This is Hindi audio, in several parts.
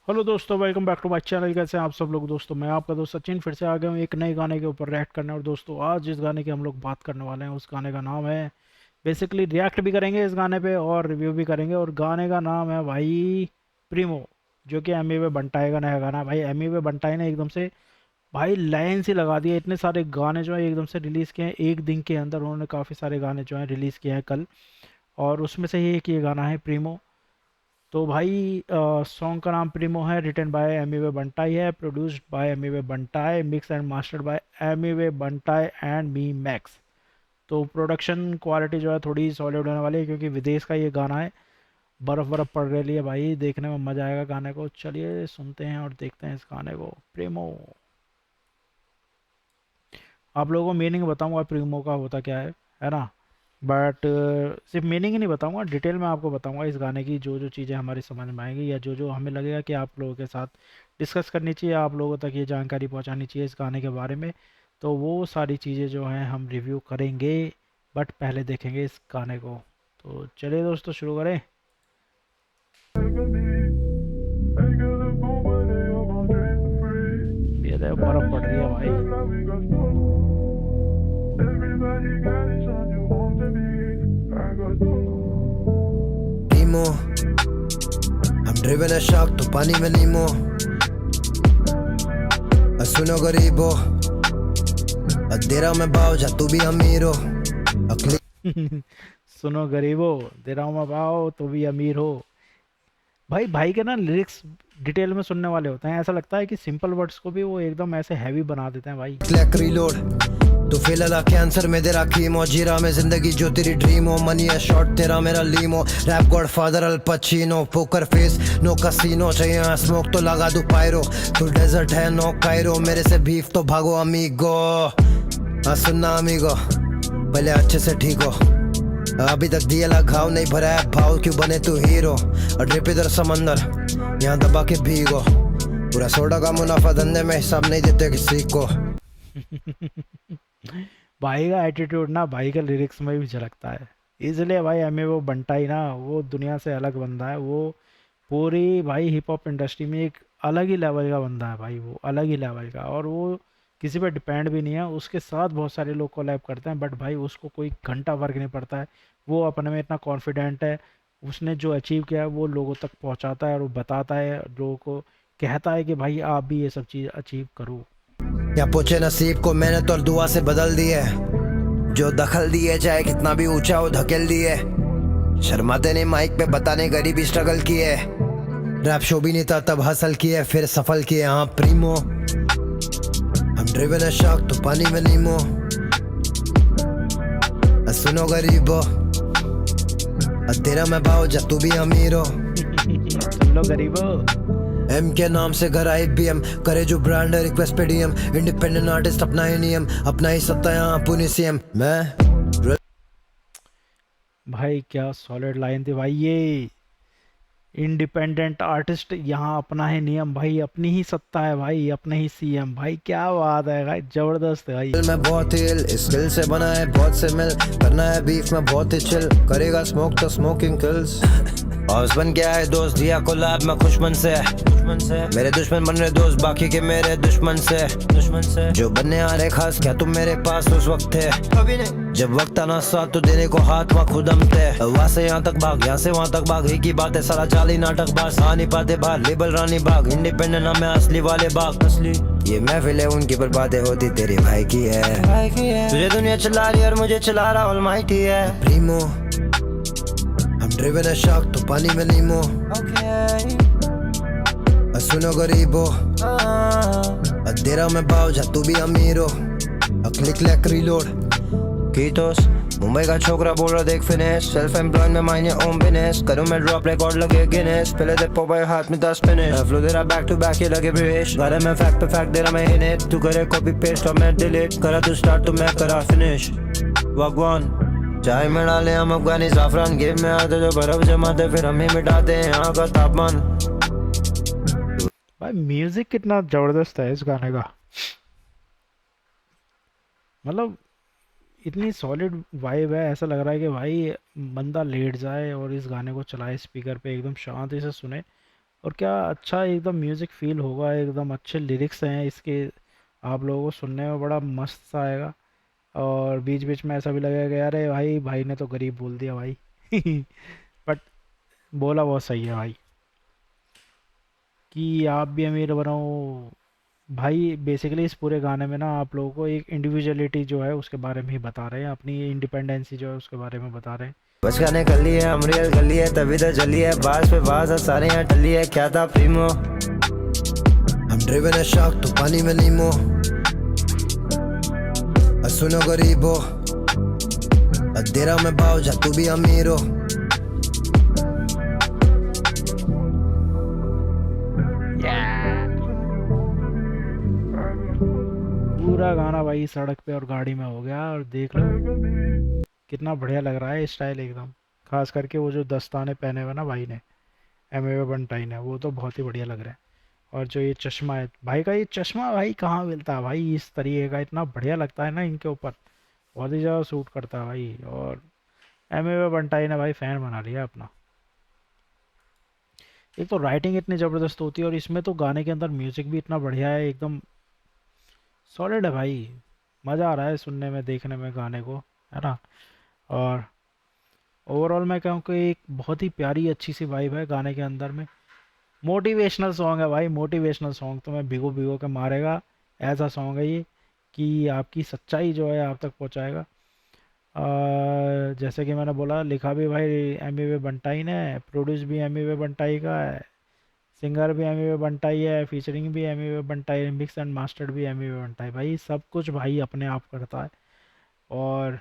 हेलो दोस्तों, welcome back to my channel. कैसे हैं आप सब लोग। दोस्तों मैं आपका दोस्त सचिन फिर से आ गया हूँ एक नए गाने के ऊपर रिएक्ट करने। और दोस्तों आज जिस गाने की हम लोग बात करने वाले हैं उस गाने का नाम है, बेसिकली रिएक्ट भी करेंगे इस गाने पे और रिव्यू भी करेंगे। और गाने का नाम है भाई प्रीमो, जो कि एमी वे बंटाई का नया गाना है। भाई एमी वे बंटाई ने एकदम से भाई लाइन से लगा दिया। इतने सारे गाने जो है एकदम से रिलीज़ किए हैं एक दिन के अंदर। उन्होंने काफ़ी सारे गाने जो हैं रिलीज़ किए हैं कल, और उसमें से ही एक ये गाना है प्रीमो। तो भाई सॉन्ग का नाम प्रीमो है, रिटन बाय एमिवे बंटाई है, produced by Emiway Bantai, mix and mastered bye Emiway Bantai and me max. तो प्रोडक्शन क्वालिटी जो है थोड़ी सॉलिड होने वाली है, क्योंकि विदेश का ये गाना है। बर्फ़ बर्फ़ पड़ रही है भाई, देखने में मज़ा आएगा गाने को। चलिए सुनते हैं और देखते हैं इस गाने को, प्रीमो। आप लोगों को मीनिंग बताऊंगा प्रीमो का होता क्या है ना। बट सिर्फ मीनिंग ही नहीं बताऊंगा, डिटेल में आपको बताऊंगा इस गाने की जो जो चीज़ें हमारी समझ में आएंगी, या जो जो हमें लगेगा कि आप लोगों के साथ डिस्कस करनी चाहिए, आप लोगों तक ये जानकारी पहुंचानी चाहिए इस गाने के बारे में। तो वो सारी चीज़ें जो हैं हम रिव्यू करेंगे, बट पहले देखेंगे इस गाने को। तो चलिए दोस्तों शुरू करें। ये देखो बर्फ़ पड़ रही है भाई। Nemo, I'm driven a shark to पानी में नीमो। सुनो गरीबो, तेरा मैं बाव जा तू भी अमीर हो। सुनो गरीबो, दे रहा हूँ मैं भाव तो भी अमीर हो। भाई भाई के ना लिरिक्स डिटेल में सुनने वाले होते हैं। ऐसा लगता है कि सिंपल वर्ड्स को भी वो एकदम ऐसे हैवी बना देते हैं भाई। क्लैक रीलोड, तू फेल कैंसर में तेरा कीमो, जीरा में जिंदगी जो तेरी ड्रीम हो, मनी है शॉर्ट तेरा मेरा limo, rap godfather Al Pacino, poker face no casino, चाहिए स्मोक तो लगा दू पायरो, तू डेजर्ट है नो कायरो, मेरे से बीफ तो भागो अमीगो। सुनना अमीगो, पहले अच्छे से ठीक हो, अभी तक दिया ला घाव नहीं भरा है भाव, क्यों बने तू हीरो, और ड्रिप इधर समंदर यहाँ दबा के भीगो, पूरा सोडा का मुनाफा धंधे में हिसाब नहीं देते किसी को। भाई का एटीट्यूड ना भाई का लिरिक्स में भी झलकता है। इसलिए भाई हमें वो बंटा ही ना, वो दुनिया से अलग बंदा है। वो पूरी भाई हिप हॉप इंडस्ट्री में एक अलग ही लेवल का बंदा है भाई, वो अलग ही लेवल का। और वो किसी पे डिपेंड भी नहीं है। उसके साथ बहुत सारे लोग कोलैब करते हैं, बट भाई उसको कोई घंटा फर्क नहीं पड़ता है। वो अपने में इतना कॉन्फिडेंट है, उसने जो अचीव किया है वो लोगों तक पहुंचाता है और वो बताता है लोगों को, कहता है कि भाई आप भी ये सब चीज़ अचीव करो। या पूछे नसीब को मैंने तो दुआ से बदल दिए, जो दखल दिए चाहे कितना भी ऊंचा हो धकेल दिए, शर्माते नहीं माइक पे बताने गरीबी स्ट्रगल किए, रैप शो भी नहीं था तब हसल किए फिर सफल किए। हाँ प्रीमो, हम ड्रिवन है शार्क तो पानी में नीमो, सुनो गरीबो, तेरा मैं भाव जा तू भी अमीर हो। सुन लो गरीबो। एम के नाम से घर आई बी एम, करे जो ब्रांड रिक्वेस्ट पे डीएम, इंडिपेंडेंट आर्टिस्ट अपना ही नियम, अपना ही सत्ता यहाँ पुणे सीएम। मैं भाई क्या सॉलिड लाइन थी भाई ये। इंडिपेंडेंट आर्टिस्ट यहाँ अपना है नियम, भाई अपनी ही सत्ता है भाई, अपने ही सीएम। भाई क्या बात है भाई, जबरदस्त है भाई। मैं बहुत ही स्किल से बना है बहुत से मिल, करना है बीफ में बहुत ही चिल, करेगा स्मोक तो स्मोकिंग किल्स। और बन गया है दोस्त दिया को लाभ में खुशमन से, मेरे दुश्मन बन रहे दोस्त बाकी के मेरे दुश्मन से जो बनने आ रहे खास, क्या तुम मेरे पास उस वक्त थे कभी नहीं, जब वक्त आना साथ तो देने को हाथ वहाँ खुद हम थे, वहाँ से यहाँ तक भाग यहाँ से वहाँ तक भाग, एक ही बात है सारा चाली नाटक बास, आ नहीं पाते बाहर लेबल रानी बाग, इंडिपेंडेंट नाम है असली वाले बाग असली, ये महफिल है उनकी पर बातें होती तेरे भाई की है, तुझे दुनिया चला रही और मुझे चला रहा ऑलमाइटी है। प्रीमो, हम ड्रिवन है शार्क तो पानी में नीमो, सुनो गरीबो, तेरा मैं भाव जा तू भी अमीर हो। Click clack reload, ketose Mumbai का छोकरा बोल रहा देख फिनिश, सेल्फ एम्प्लॉयड में मायने ओम बिजनेस, करूं मैं ड्रॉप रिकॉर्ड लगे गिनेस, पहले दे पोपाई हाथ में 10 फिनिश, फ्लो दे रहा बैक टू बैक ये लगे ब्रिश, गाने में फैक्ट पे फैक्ट दे रहा मैं इनेट, तू करे कॉपी पेस्ट और मैं डिलीट, करा तू स्टार्ट तो मैं करा फिनिश। भगवान चाय में डाले हम अफगानी जाफरान, गेम में आते जो बर्फ जमाते फिर हम ही मिटाते हैं यहाँ का तापमान। भाई म्यूजिक कितना जबरदस्त है इस गाने का। मतलब इतनी सॉलिड वाइब है, ऐसा लग रहा है कि भाई बंदा लेट जाए और इस गाने को चलाए स्पीकर पे, एकदम शांति से सुने और क्या अच्छा एकदम म्यूज़िक फील होगा, एकदम अच्छे लिरिक्स हैं इसके, आप लोगों को सुनने में बड़ा मस्त सा आएगा। और बीच बीच में ऐसा भी लगेगा कि अरे भाई, भाई ने तो गरीब बोल दिया भाई। बट बोला बहुत सही है भाई, कि आप भी अमीर बनो। भाई बेसिकली इस पूरे गाने में ना आप लोगों को एक इंडिविजुअलिटी जो है उसके बारे में ही बता रहे हैं, अपनी इंडिपेंडेंसी जो है उसके बारे में बता रहे हैं। बच गाने कर लिए हम रियल कर लिए तभी तो जली है बास पे बास सारे यहाँ टली है क्या था प्रीमो हम ड्रिवन है शार्क तो पानी में नीमो सुनो गरीबो दे रहा मैं भाव जा तू भी अमीर हो पूरा गाना भाई सड़क पे और गाड़ी में हो गया, और देख लो कितना बढ़िया लग रहा है स्टाइल एकदम। खास करके वो जो दस्ताने पहने हुए ना भाई ने, एमएवे बंटाई ने, वो तो बहुत ही बढ़िया लग रहा है। और जो ये चश्मा है भाई का, ये चश्मा भाई कहाँ मिलता है भाई इस तरीके का, इतना बढ़िया लगता है ना इनके ऊपर, बहुत ही ज़्यादा सूट करता है भाई। और एमएवे बंटाई ने भाई फैन बना लिया अपना। एक तो राइटिंग इतनी ज़बरदस्त होती है, और इसमें तो गाने के अंदर म्यूज़िक भी इतना बढ़िया है, एकदम सॉलिड है भाई। मज़ा आ रहा है सुनने में, देखने में गाने को, है ना। और ओवरऑल मैं कहूँ कि एक बहुत ही प्यारी अच्छी सी वाइब है गाने के अंदर में। मोटिवेशनल सॉन्ग है भाई, मोटिवेशनल सॉन्ग तो मैं भिगो भिगो के मारेगा, ऐसा सॉन्ग है ये, कि आपकी सच्चाई जो है आप तक पहुंचाएगा। जैसे कि मैंने बोला, लिखा भी भाई एमी वे बंटाई ने, प्रोड्यूस भी एमी वे बंटाई का है, सिंगर भी एमी वे बंटाई है, फीचरिंग भी Emiway Bantai, mix and mastered भी एमी वे बंटाई, भाई सब कुछ भाई अपने आप करता है। और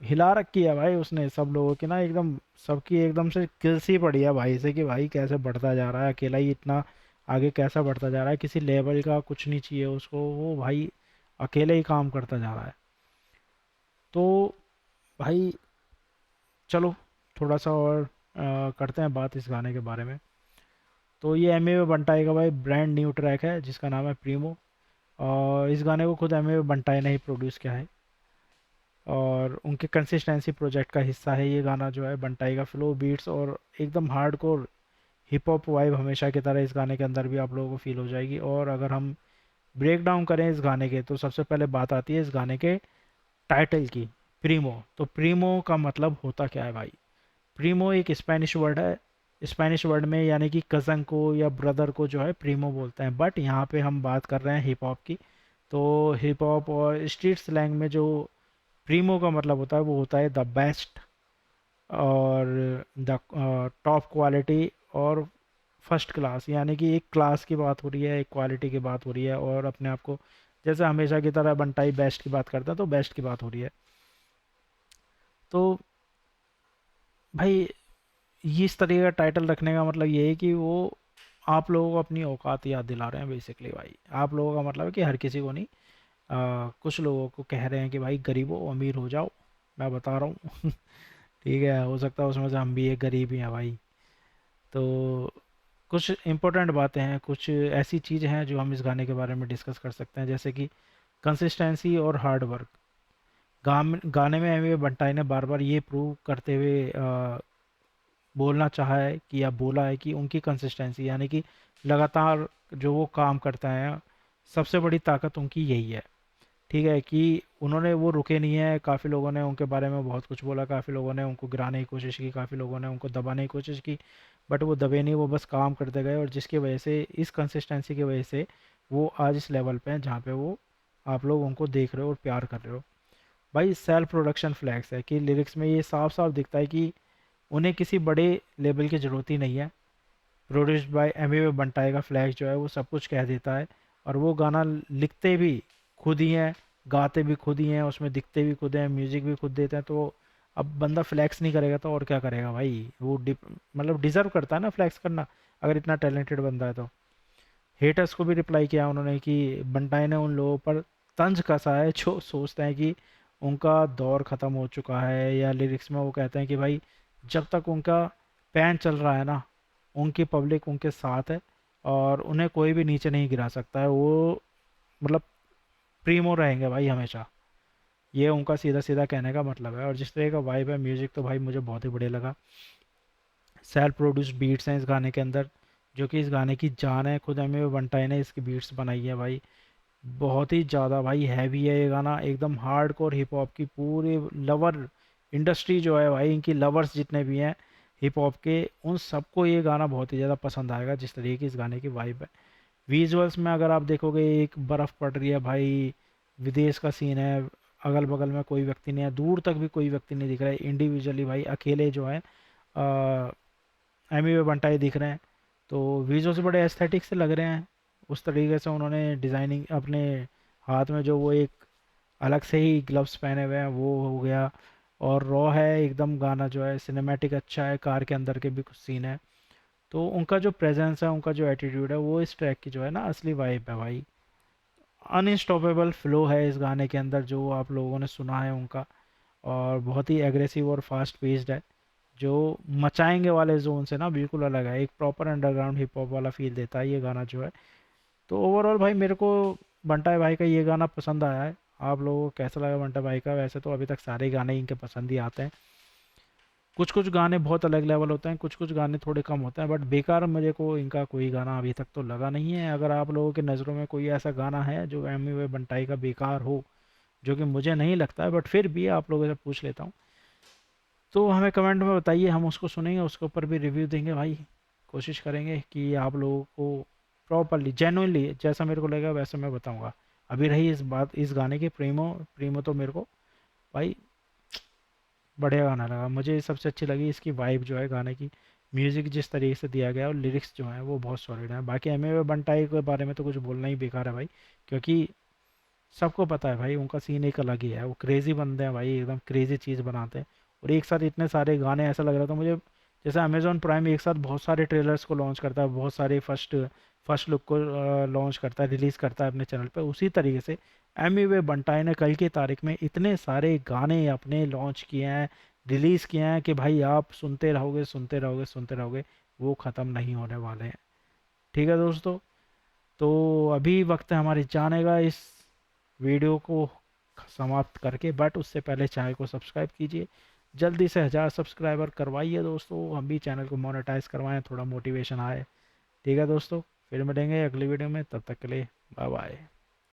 हिला रखी है भाई उसने सब लोगों की ना, एकदम सबकी एकदम से किल सी पड़ी है भाई से, कि भाई कैसे बढ़ता जा रहा है, अकेला ही इतना आगे कैसा बढ़ता जा रहा है, किसी लेवल का कुछ नहीं चाहिए उसको, वो भाई अकेले ही काम करता जा रहा है। तो भाई चलो थोड़ा सा और करते हैं बात इस गाने के बारे में। तो ये एम ए बंटाई का भाई ब्रांड न्यू ट्रैक है जिसका नाम है प्रीमो, और इस गाने को खुद एम ए बंटाई ने ही प्रोड्यूस किया है, और उनके कंसिस्टेंसी प्रोजेक्ट का हिस्सा है ये गाना जो है। बंटाई का फ्लो, बीट्स और एकदम हार्डकोर हिप हॉप वाइब हमेशा की तरह इस गाने के अंदर भी आप लोगों को फील हो जाएगी। और अगर हम ब्रेक डाउन करें इस गाने के, तो सबसे पहले बात आती है इस गाने के टाइटल की, प्रीमो। तो प्रीमो का मतलब होता क्या है भाई? प्रीमो एक स्पेनिश वर्ड है, स्पेनिश वर्ड में यानी कि कज़न को या ब्रदर को जो है प्रीमो बोलते हैं, बट यहाँ पे हम बात कर रहे हैं हिप हॉप की। तो हिप हॉप और स्ट्रीट स्लैंग में जो प्रीमो का मतलब होता है वो होता है द बेस्ट, और द टॉप क्वालिटी, और फर्स्ट क्लास, यानी कि एक क्लास की बात हो रही है, एक क्वालिटी की बात हो रही है, और अपने आप को जैसे हमेशा की तरह बंटाई बेस्ट की बात करता है, तो बेस्ट की बात हो रही है। तो भाई ये इस तरीके का टाइटल रखने का मतलब ये है कि वो आप लोगों को अपनी औकात याद दिला रहे हैं बेसिकली भाई। आप लोगों का मतलब है कि हर किसी को नहीं, कुछ लोगों को कह रहे हैं कि भाई गरीबो अमीर हो जाओ, मैं बता रहा हूँ। ठीक है, हो सकता है उसमें से हम भी एक गरीब ही हैं भाई। तो कुछ इम्पोर्टेंट बातें हैं, कुछ ऐसी चीज़ें हैं जो हम इस गाने के बारे में डिस्कस कर सकते हैं, जैसे कि कंसिस्टेंसी और हार्ड वर्क। गाने में एमी बंटाई ने बार बार ये प्रूव करते हुए बोलना चाहा है कि, या बोला है कि उनकी कंसिस्टेंसी यानी कि लगातार जो वो काम करते हैं, सबसे बड़ी ताकत उनकी यही है। ठीक है, कि उन्होंने वो रुके नहीं है, काफ़ी लोगों ने उनके बारे में बहुत कुछ बोला, काफ़ी लोगों ने उनको गिराने की कोशिश की, काफ़ी लोगों ने उनको दबाने की कोशिश की, बट वो दबे नहीं, वो बस काम करते गए, और जिसकी वजह से, इस कंसिस्टेंसी की वजह से वो आज इस लेवल पे हैं जहाँ पे वो आप लोग उनको देख रहे हो और प्यार कर रहे हो। भाई सेल्फ प्रोडक्शन फ्लैग्स है कि लिरिक्स में ये साफ साफ दिखता है कि उन्हें किसी बड़े लेबल की ज़रूरत ही नहीं है। प्रोड्यूस्ड बाय एमी वे बंटाई का फ्लैग जो है वो सब कुछ कह देता है, और वो गाना लिखते भी खुद ही हैं, गाते भी खुद ही हैं, उसमें दिखते भी खुद हैं, म्यूजिक भी खुद देते हैं। तो अब बंदा फ्लैक्स नहीं करेगा तो और क्या करेगा भाई? वो मतलब डिजर्व करता है ना फ्लैक्स करना, अगर इतना टैलेंटेड बंदा है तो। हेटर्स को भी रिप्लाई किया उन्होंने कि बंटाई ने उन लोगों पर तंज कसा है जो सोचते हैं कि उनका दौर ख़त्म हो चुका है, या लिरिक्स में वो कहते हैं कि भाई जब तक उनका पैन चल रहा है ना, उनकी पब्लिक उनके साथ है, और उन्हें कोई भी नीचे नहीं गिरा सकता है, वो मतलब प्रीमो रहेंगे भाई हमेशा। ये उनका सीधा सीधा कहने का मतलब है। और जिस तरह का वाइब है म्यूज़िक, तो भाई मुझे बहुत ही बढ़िया लगा। सेल्फ प्रोड्यूस्ड बीट्स हैं इस गाने के अंदर, जो कि इस गाने की जान है। खुद एमी बंटाई ने इसकी बीट्स बनाई है भाई। बहुत ही ज़्यादा भाई हैवी है ये गाना, एकदम हार्डकोर हिप हॉप की पूरी लवर इंडस्ट्री जो है भाई, इनकी लवर्स जितने भी हैं हिप हॉप के, उन सबको ये गाना बहुत ही ज़्यादा पसंद आएगा, जिस तरीके की इस गाने की वाइब है। विजुअल्स में अगर आप देखोगे, एक बर्फ़ पड़ रही है भाई, विदेश का सीन है, अगल बगल में कोई व्यक्ति नहीं है, दूर तक भी कोई व्यक्ति नहीं दिख रहा है, इंडिविजुअली भाई अकेले जो है एमी वे बंटाई दिख रहे हैं। तो विजुअल्स बड़े एस्थेटिक से लग रहे हैं। उस तरीके से उन्होंने डिज़ाइनिंग अपने हाथ में जो वो एक अलग से ही ग्लव्स पहने हुए हैं वो हो गया, और रॉ है एकदम गाना जो है, सिनेमैटिक अच्छा है, कार के अंदर के भी कुछ सीन है। तो उनका जो प्रेजेंस है, उनका जो एटीट्यूड है, वो इस ट्रैक की जो है ना असली वाइब है भाई। अनस्टॉपेबल फ्लो है इस गाने के अंदर जो आप लोगों ने सुना है उनका, और बहुत ही एग्रेसिव और फास्ट पेस्ड है, जो मचाएंगे वाले जोन से ना बिल्कुल अलग है, एक प्रॉपर अंडरग्राउंड हिप हॉप वाला फील देता है ये गाना जो है। तो ओवरऑल भाई मेरे को बंटा भाई का ये गाना पसंद आया है। आप लोगों को कैसा लगा बंटा भाई का? वैसे तो अभी तक सारे गाने इनके पसंद ही आते हैं। कुछ कुछ गाने बहुत अलग लेवल होते हैं, कुछ कुछ गाने थोड़े कम होते हैं, बट बेकार मेरे को इनका कोई गाना अभी तक तो लगा नहीं है। अगर आप लोगों की नज़रों में कोई ऐसा गाना है जो एमी वे बंटाई का बेकार हो, जो कि मुझे नहीं लगता है, बट फिर भी आप लोगों से पूछ लेता हूँ, तो हमें कमेंट में बताइए, हम उसको सुनेंगे, उसके ऊपर भी रिव्यू देंगे भाई। कोशिश करेंगे कि आप लोगों को प्रॉपरली जेन्युइनली जैसा मेरे को लगेगा वैसा मैं बताऊंगा। अभी रही इस बात इस गाने की, प्रीमो प्रीमो तो मेरे को भाई बढ़िया गाना लगा, मुझे सबसे अच्छी लगी इसकी वाइब जो है गाने की, म्यूज़िक जिस तरीके से दिया गया है, और लिरिक्स जो हैं वो बहुत सॉलिड हैं। बाकी एम ए बंटाई के बारे में तो कुछ बोलना ही बेकार है भाई, क्योंकि सबको पता है भाई उनका सीन एक अलग ही है, वो क्रेजी बंदे हैं भाई, एकदम क्रेजी चीज़ बनाते हैं। और एक साथ इतने सारे गाने, ऐसा लग रहा था मुझे जैसे अमेजोन प्राइम एक साथ बहुत सारे ट्रेलर्स को लॉन्च करता है, बहुत सारे फर्स्ट फर्स्ट लुक को लॉन्च करता है, रिलीज़ करता है अपने चैनल पे, उसी तरीके से एमी वे बंटाई ने कल की तारीख में इतने सारे गाने अपने लॉन्च किए हैं, रिलीज़ किए हैं, कि भाई आप सुनते रहोगे सुनते रहोगे सुनते रहोगे, वो ख़त्म नहीं होने वाले हैं। ठीक है दोस्तों, तो अभी वक्त है हमारे जाने का इस वीडियो को समाप्त करके, बट उससे पहले चैनल को सब्सक्राइब कीजिए, जल्दी से 1000 सब्सक्राइबर करवाइए दोस्तों, हम भी चैनल को मोनेटाइज करवाएं, थोड़ा मोटिवेशन आए। ठीक है दोस्तों, फिर मिलेंगे अगली वीडियो में, तब तक के लिए बाय बाय।